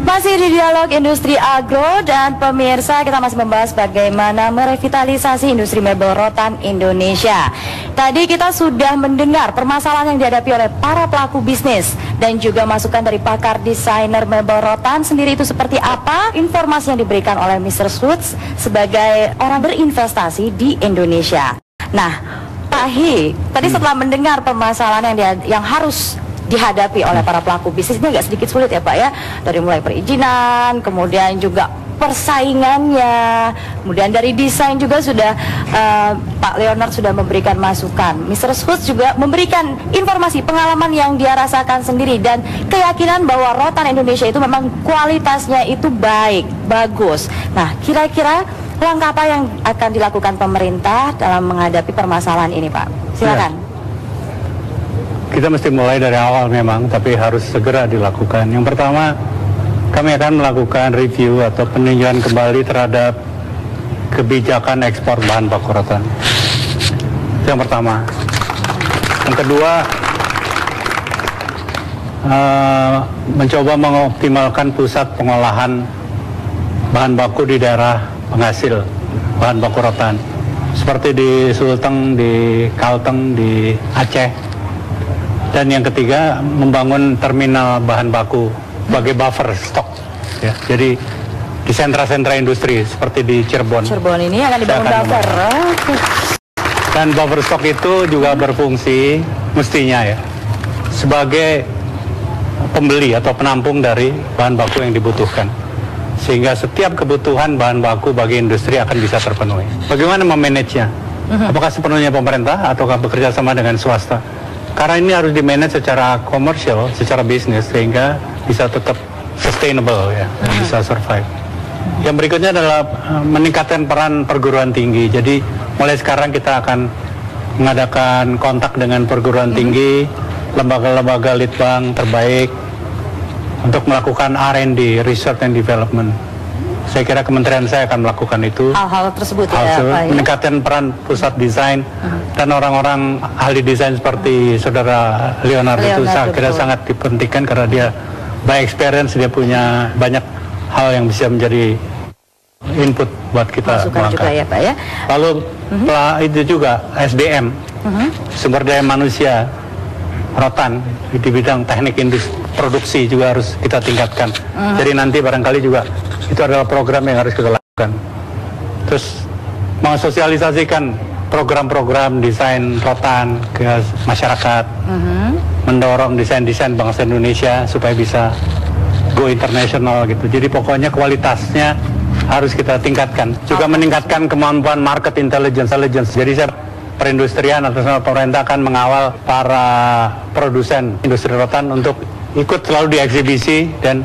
Masih di Dialog Industri Agro dan pemirsa, kita masih membahas bagaimana merevitalisasi industri mebel rotan Indonesia. Tadi kita sudah mendengar permasalahan yang dihadapi oleh para pelaku bisnis dan juga masukan dari pakar desainer mebel rotan sendiri itu seperti apa. Informasi yang diberikan oleh Mr. Suits sebagai orang berinvestasi di Indonesia. Nah, Pak Hi, tadi setelah mendengar permasalahan yang harus dihadapi oleh para pelaku bisnis, ini agak sedikit sulit ya Pak ya, dari mulai perizinan, kemudian juga persaingannya, kemudian dari desain juga sudah Pak Leonard sudah memberikan masukan, Mr. Schutz juga memberikan informasi pengalaman yang dia rasakan sendiri dan keyakinan bahwa rotan Indonesia itu memang kualitasnya itu baik, bagus. Nah, kira-kira langkah apa yang akan dilakukan pemerintah dalam menghadapi permasalahan ini Pak? Silakan. Ya. Kita mesti mulai dari awal memang, tapi harus segera dilakukan. Yang pertama, kami akan melakukan review atau peninjauan kembali terhadap kebijakan ekspor bahan baku rotan. Itu yang pertama. Yang kedua, mencoba mengoptimalkan pusat pengolahan bahan baku di daerah penghasil bahan baku rotan. Seperti di Sulteng, di Kalteng, di Aceh. Dan yang ketiga, membangun terminal bahan baku sebagai buffer stok. Ya, jadi di sentra-sentra industri seperti di Cirebon. Cirebon ini akan dibangun buffer. Dan buffer stok itu juga berfungsi mestinya ya sebagai pembeli atau penampung dari bahan baku yang dibutuhkan. Sehingga setiap kebutuhan bahan baku bagi industri akan bisa terpenuhi. Bagaimana memanagenya? Apakah sepenuhnya pemerintah ataukah bekerja sama dengan swasta? Karena ini harus di-manage secara komersial, secara bisnis, sehingga bisa tetap sustainable ya, bisa survive. Yang berikutnya adalah meningkatkan peran perguruan tinggi. Jadi mulai sekarang kita akan mengadakan kontak dengan perguruan tinggi, lembaga-lembaga litbang terbaik untuk melakukan R&D, Research and Development. Saya kira kementerian saya akan melakukan itu. Hal-hal tersebut ya, Pak, ya? Meningkatkan peran pusat desain dan orang-orang ahli desain seperti saudara Leonard itu saya kira sangat dipentingkan karena dia by experience, dia punya banyak hal yang bisa menjadi input buat kita masukan juga ya Pak ya. Lalu itu juga SDM, sumber daya manusia rotan di bidang teknik industri produksi juga harus kita tingkatkan. Jadi nanti barangkali juga itu adalah program yang harus kita lakukan. Terus mensosialisasikan program-program desain rotan ke masyarakat, mendorong desain-desain bangsa Indonesia supaya bisa go international gitu. Jadi pokoknya kualitasnya harus kita tingkatkan. Juga meningkatkan kemampuan market intelligence. Jadi saya perindustrian atau pemerintah akan mengawal para produsen industri rotan untuk ikut selalu di eksibisi dan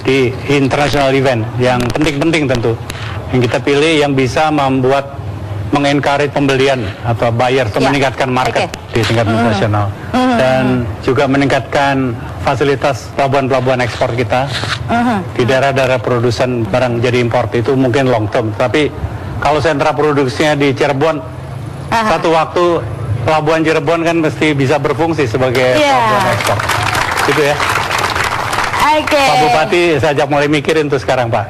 di international event yang penting-penting tentu. Yang kita pilih yang bisa membuat mengencourage pembelian atau buyer untuk meningkatkan market di tingkat internasional dan juga meningkatkan fasilitas pelabuhan-pelabuhan ekspor kita di daerah-daerah produsen barang jadi import. Itu mungkin long term, tapi kalau sentra produksinya di Cirebon satu waktu Pelabuhan Cirebon kan mesti bisa berfungsi sebagai pelabuhan ekspor. Gitu ya. Oke. Pak Bupati saya ajak mulai mikirin tuh sekarang, Pak.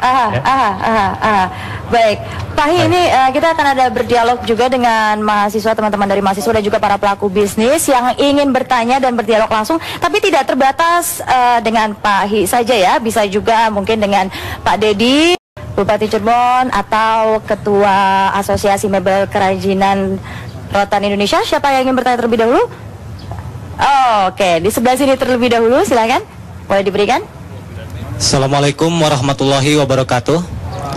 Baik, Pak Hi, ini kita akan ada berdialog juga dengan mahasiswa, teman-teman dari mahasiswa dan juga para pelaku bisnis yang ingin bertanya dan berdialog langsung, tapi tidak terbatas dengan Pak Hi saja ya, bisa juga mungkin dengan Pak Dedi, Bupati Cirebon, atau Ketua Asosiasi Mebel Kerajinan Rotan Indonesia. Siapa yang ingin bertanya terlebih dahulu? Oke, di sebelah sini terlebih dahulu, silakan. Boleh diberikan? Assalamualaikum warahmatullahi wabarakatuh.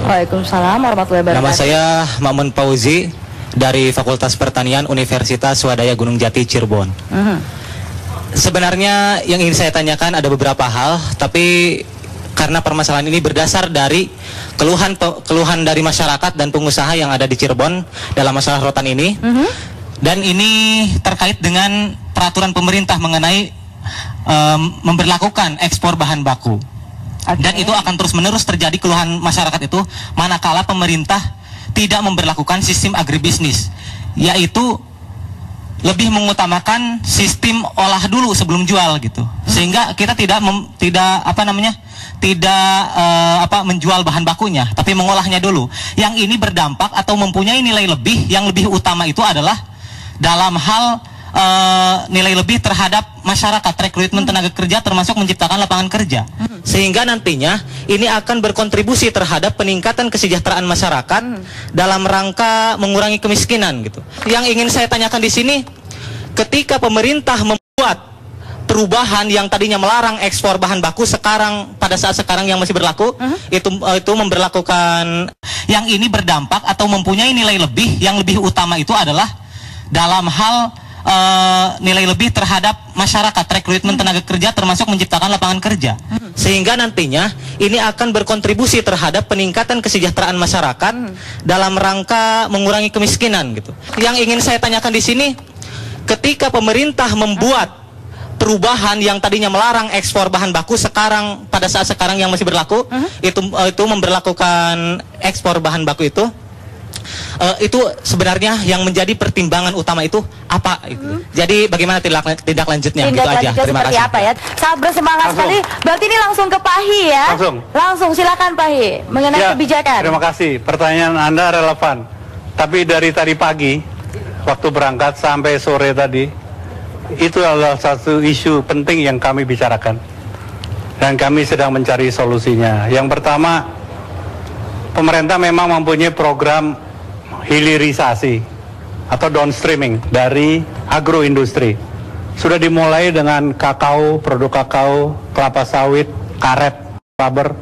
Waalaikumsalam warahmatullahi wabarakatuh. Nama saya Mamun Fauzi dari Fakultas Pertanian Universitas Swadaya Gunung Jati Cirebon. Sebenarnya yang ingin saya tanyakan ada beberapa hal, tapi karena permasalahan ini berdasar dari keluhan dari masyarakat dan pengusaha yang ada di Cirebon dalam masalah rotan ini, dan ini terkait dengan peraturan pemerintah mengenai memberlakukan ekspor bahan baku. Dan itu akan terus-menerus terjadi keluhan masyarakat itu manakala pemerintah tidak memberlakukan sistem agribisnis, yaitu lebih mengutamakan sistem olah dulu sebelum jual gitu, sehingga kita tidak menjual bahan bakunya, tapi mengolahnya dulu. Yang ini berdampak atau mempunyai nilai lebih, yang lebih utama itu adalah dalam hal nilai lebih terhadap masyarakat, rekrutmen tenaga kerja, termasuk menciptakan lapangan kerja, sehingga nantinya ini akan berkontribusi terhadap peningkatan kesejahteraan masyarakat dalam rangka mengurangi kemiskinan gitu. Yang ingin saya tanyakan di sini, ketika pemerintah membuat perubahan yang tadinya melarang ekspor bahan baku, sekarang pada saat sekarang yang masih berlaku itu memberlakukan, yang ini berdampak atau mempunyai nilai lebih, yang lebih utama itu adalah dalam hal nilai lebih terhadap masyarakat, rekrutmen tenaga kerja, termasuk menciptakan lapangan kerja, sehingga nantinya ini akan berkontribusi terhadap peningkatan kesejahteraan masyarakat dalam rangka mengurangi kemiskinan gitu. Yang ingin saya tanyakan di sini, ketika pemerintah membuat perubahan yang tadinya melarang ekspor bahan baku, sekarang pada saat sekarang yang masih berlaku itu memberlakukan ekspor bahan baku itu sebenarnya yang menjadi pertimbangan utama itu apa itu. Jadi bagaimana tindak lanjutnya gitu aja. Terima kasih. Apa ya? Sangat bersemangat sekali. Berarti ini langsung ke Pak Hi ya. Langsung silakan Pak Hi mengenai kebijakan. Terima kasih. Pertanyaan Anda relevan. Tapi dari tadi pagi waktu berangkat sampai sore tadi, itu adalah satu isu penting yang kami bicarakan. Dan kami sedang mencari solusinya. Yang pertama, pemerintah memang mempunyai program hilirisasi atau downstreaming dari agroindustri. Sudah dimulai dengan kakao, produk kakao, kelapa sawit, karet, rubber,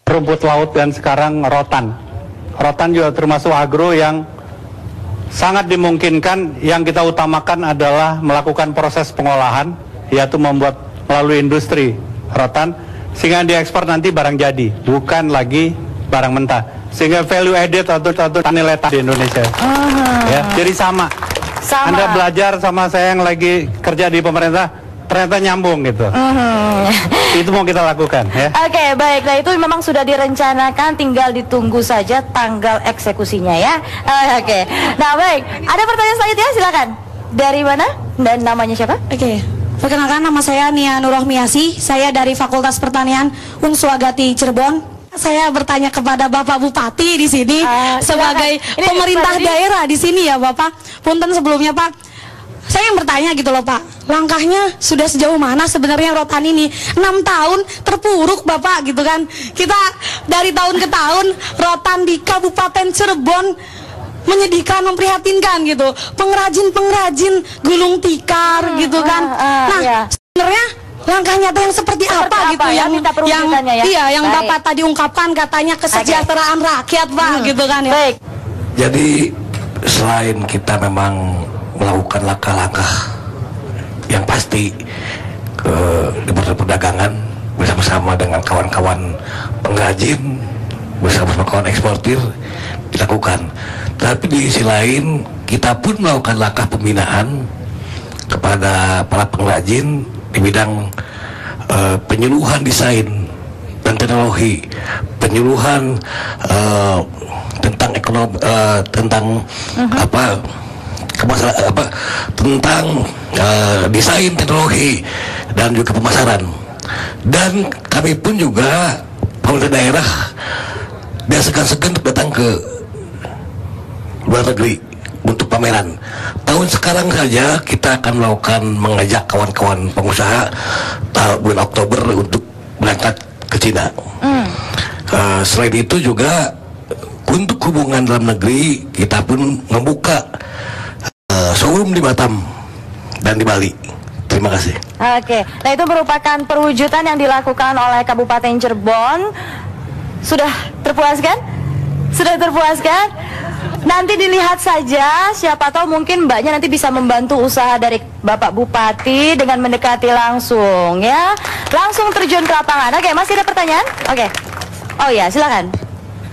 rumput laut, dan sekarang rotan. Rotan juga termasuk agro yang sangat dimungkinkan. Yang kita utamakan adalah melakukan proses pengolahan, yaitu membuat melalui industri rotan, sehingga diekspor nanti barang jadi, bukan lagi barang mentah, sehingga value added atau nilai tambah di Indonesia. Ya, jadi sama. Anda belajar sama saya yang lagi kerja di pemerintah, ternyata nyambung gitu. Itu mau kita lakukan ya. Oke, baik. Nah, itu memang sudah direncanakan, tinggal ditunggu saja tanggal eksekusinya ya. Oke. Nah, baik. Ada pertanyaan selanjutnya, silakan. Dari mana dan namanya siapa? Oke. Perkenalkan, nama saya Nia Nurrohmiasi. Saya dari Fakultas Pertanian Unswagati Cirebon. Saya bertanya kepada Bapak Bupati di sini sebagai pemerintah daerah di sini ya Bapak. Punten sebelumnya Pak. Saya yang bertanya gitu loh Pak. Langkahnya sudah sejauh mana sebenarnya rotan ini? 6 tahun terpuruk Bapak gitu kan. Kita dari tahun ke tahun rotan di Kabupaten Cirebon menyedihkan, memprihatinkan gitu. Pengrajin-pengrajin gulung tikar gitu kan. Nah, sebenarnya langkah nyata yang seperti apa gitu ya, yang Bapak tadi ungkapkan katanya kesejahteraan rakyat Pak gitu kan ya. Baik. Jadi selain kita memang melakukan langkah-langkah yang pasti di perdagangan bersama-sama dengan kawan-kawan pengrajin, bersama-sama kawan eksportir dilakukan. Tapi di sisi lain kita pun melakukan langkah pembinaan kepada para pengrajin di bidang penyuluhan desain dan teknologi, penyuluhan tentang ekonomi, tentang tentang desain teknologi dan juga pemasaran. Dan kami pun juga pemerintah daerah dia segan-segan untuk datang ke luar negeri untuk pameran. Tahun sekarang saja kita akan mengajak kawan-kawan pengusaha bulan Oktober untuk berangkat ke Cina. Selain itu juga untuk hubungan dalam negeri kita pun membuka showroom di Batam dan di Bali. Terima kasih. Oke, nah itu merupakan perwujudan yang dilakukan oleh Kabupaten Cirebon. Sudah terpuaskan? Sudah terpuaskan? Nanti dilihat saja, siapa tahu mungkin mbaknya nanti bisa membantu usaha dari Bapak Bupati dengan mendekati langsung ya. Langsung terjun ke lapangan. Oke, masih ada pertanyaan? Oke. Oh ya, silakan.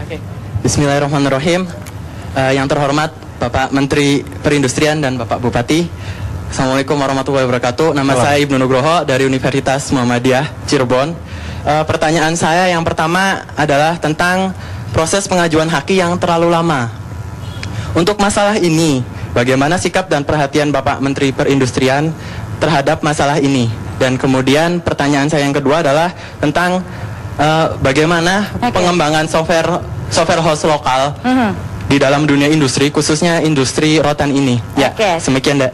Oke. Bismillahirrahmanirrahim. Yang terhormat Bapak Menteri Perindustrian dan Bapak Bupati. Assalamualaikum warahmatullahi wabarakatuh. Nama saya Ibnu Nugroho dari Universitas Muhammadiyah Cirebon. Pertanyaan saya yang pertama adalah tentang proses pengajuan haki yang terlalu lama. Untuk masalah ini, bagaimana sikap dan perhatian Bapak Menteri Perindustrian terhadap masalah ini? Dan kemudian pertanyaan saya yang kedua adalah tentang bagaimana pengembangan software house lokal di dalam dunia industri, khususnya industri rotan ini. Ya,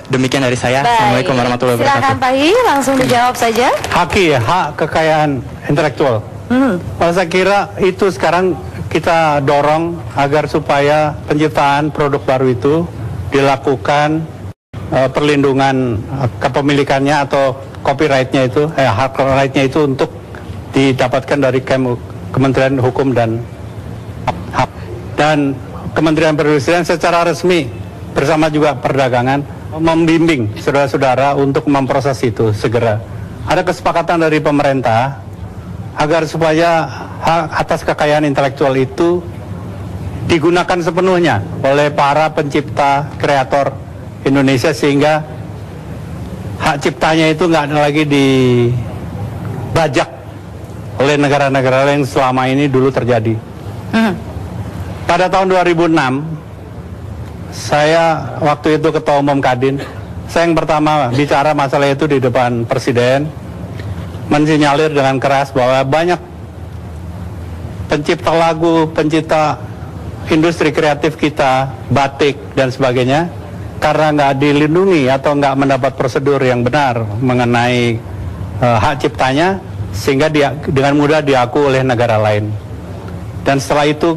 demikian dari saya. Baik. Assalamualaikum warahmatullahi wabarakatuh. Silakan Pak Hi, langsung dijawab saja. Haki ya, hak kekayaan intelektual. Saya kira itu sekarang kita dorong agar supaya penciptaan produk baru itu dilakukan perlindungan kepemilikannya atau copyrightnya itu, hak rightnya itu untuk didapatkan dari Kementerian Hukum dan Hak. Dan Kementerian Perindustrian secara resmi bersama juga perdagangan membimbing saudara-saudara untuk memproses itu segera. Ada kesepakatan dari pemerintah agar supaya hak atas kekayaan intelektual itu digunakan sepenuhnya oleh para pencipta kreator Indonesia, sehingga hak ciptanya itu nggak lagi dibajak oleh negara-negara yang selama ini dulu terjadi. Pada tahun 2006, saya waktu itu Ketua Umum Kadin, saya yang pertama bicara masalah itu di depan Presiden, mensinyalir dengan keras bahwa banyak pencipta lagu, pencipta industri kreatif kita, batik dan sebagainya, karena nggak dilindungi atau nggak mendapat prosedur yang benar mengenai hak ciptanya, sehingga dengan mudah diaku oleh negara lain. Dan setelah itu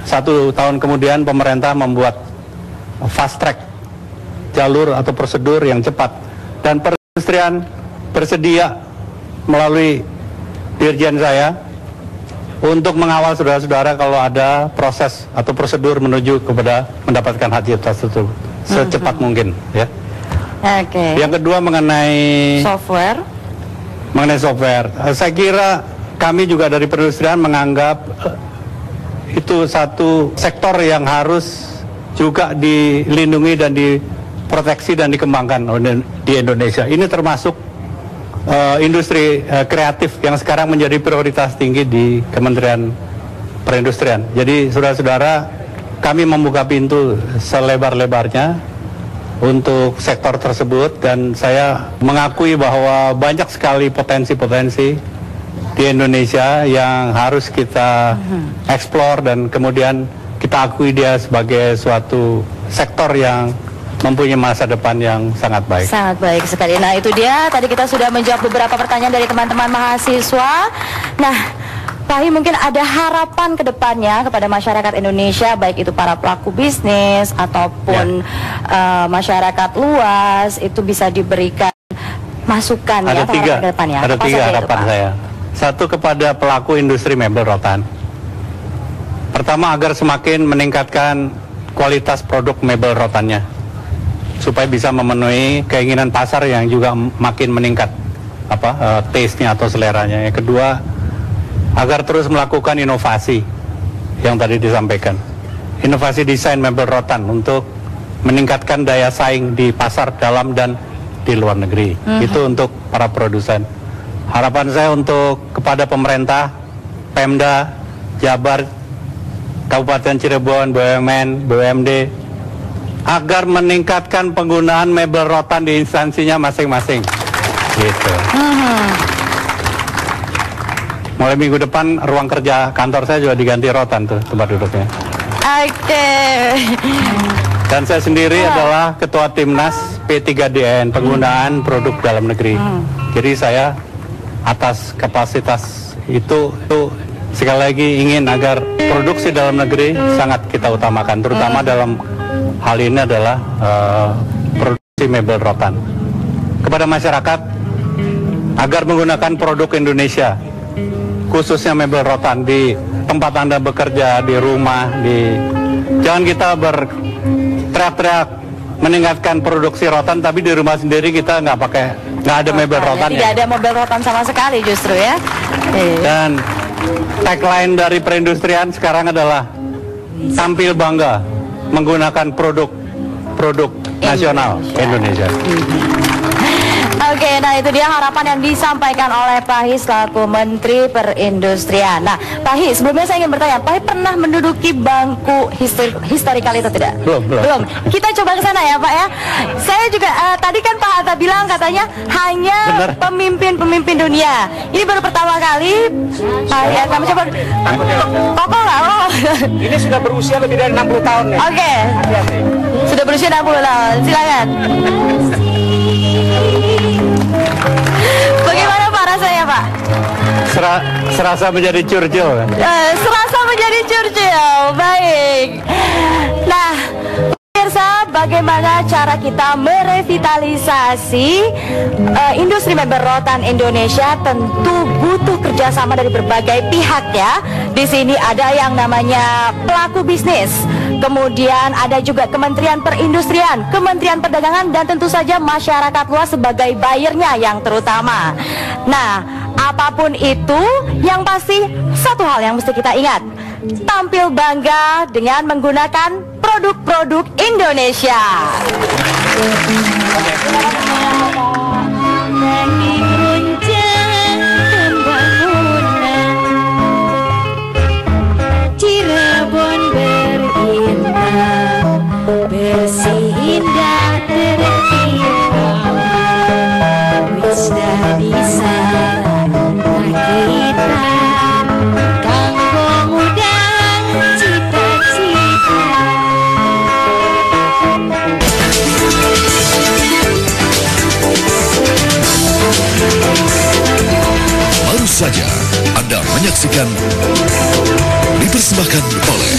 1 tahun kemudian pemerintah membuat fast track, jalur atau prosedur yang cepat, dan perindustrian bersedia melalui dirjen saya untuk mengawal saudara-saudara kalau ada proses atau prosedur menuju kepada mendapatkan hak cipta tersebut secepat mungkin ya. Yang kedua mengenai software. Saya kira kami juga dari perindustrian menganggap itu satu sektor yang harus juga dilindungi dan diproteksi dan dikembangkan di Indonesia. Ini termasuk industri kreatif yang sekarang menjadi prioritas tinggi di Kementerian Perindustrian. Jadi saudara-saudara, kami membuka pintu selebar-lebarnya untuk sektor tersebut, dan saya mengakui bahwa banyak sekali potensi-potensi di Indonesia yang harus kita eksplor, dan kemudian kita akui dia sebagai suatu sektor yang mempunyai masa depan yang sangat baik. Sangat baik sekali. Nah itu dia, tadi kita sudah menjawab beberapa pertanyaan dari teman-teman mahasiswa. Nah Pak Hi, mungkin ada harapan ke depannya kepada masyarakat Indonesia, baik itu para pelaku bisnis ataupun masyarakat luas, itu bisa diberikan masukan ada ke depannya. Ada tiga harapan saya. Satu, kepada pelaku industri mebel rotan. Pertama, agar semakin meningkatkan kualitas produk mebel rotannya, supaya bisa memenuhi keinginan pasar yang juga makin meningkat taste-nya atau seleranya. Yang kedua, agar terus melakukan inovasi yang tadi disampaikan. Inovasi desain mebel rotan untuk meningkatkan daya saing di pasar dalam dan di luar negeri. Itu untuk para produsen. Harapan saya untuk kepada pemerintah, Pemda, Jabar, Kabupaten Cirebon, BUMN, BUMD, agar meningkatkan penggunaan mebel rotan di instansinya masing-masing. Gitu. Mulai minggu depan ruang kerja kantor saya juga diganti rotan tuh tempat duduknya. Oke. Dan saya sendiri adalah ketua Timnas P3DN penggunaan produk dalam negeri. Jadi saya atas kapasitas itu sekali lagi ingin agar produksi dalam negeri sangat kita utamakan, terutama dalam hal ini adalah produksi mebel rotan. Kepada masyarakat agar menggunakan produk Indonesia, khususnya mebel rotan di tempat Anda bekerja, di rumah, jangan kita berteriak-teriak meningkatkan produksi rotan, tapi di rumah sendiri kita nggak ada mebel rotan. Tidak ada mebel rotan sama sekali justru ya. Dan tagline dari perindustrian sekarang adalah tampil bangga menggunakan produk nasional Indonesia. Oke, nah itu dia harapan yang disampaikan oleh Pak Hi selaku Menteri Perindustrian. Nah, Pak Hi, sebelumnya saya ingin bertanya, Pak Hi pernah menduduki bangku historikal itu tidak? Belum. Kita coba ke sana ya, Pak ya. Saya juga tadi kan Pak Hatta bilang katanya hanya pemimpin-pemimpin dunia. Ini baru pertama kali Pak Hi akan mencoba. Kok nggak? Ini sudah berusia lebih dari 60 tahun ya. Oke. Sudah berusia 60 tahun. Silakan. Bagaimana Pak rasanya Pak? Serasa menjadi Churchill. Serasa menjadi Churchill. Baik. Nah, pemirsa, bagaimana cara kita merevitalisasi industri mebel rotan Indonesia? Tentu butuh kerjasama dari berbagai pihak ya. Di sini ada yang namanya pelaku bisnis, kemudian ada juga Kementerian Perindustrian, Kementerian Perdagangan, dan tentu saja masyarakat luas sebagai buyernya yang terutama. Nah, apapun itu, yang pasti satu hal yang mesti kita ingat, tampil bangga dengan menggunakan produk-produk Indonesia. Cirebon berindah, bersih indah terkirau, wisda bisa kita, kanggo ngudang cita-cita. Baru saja Anda menyaksikan dipersembahkan oleh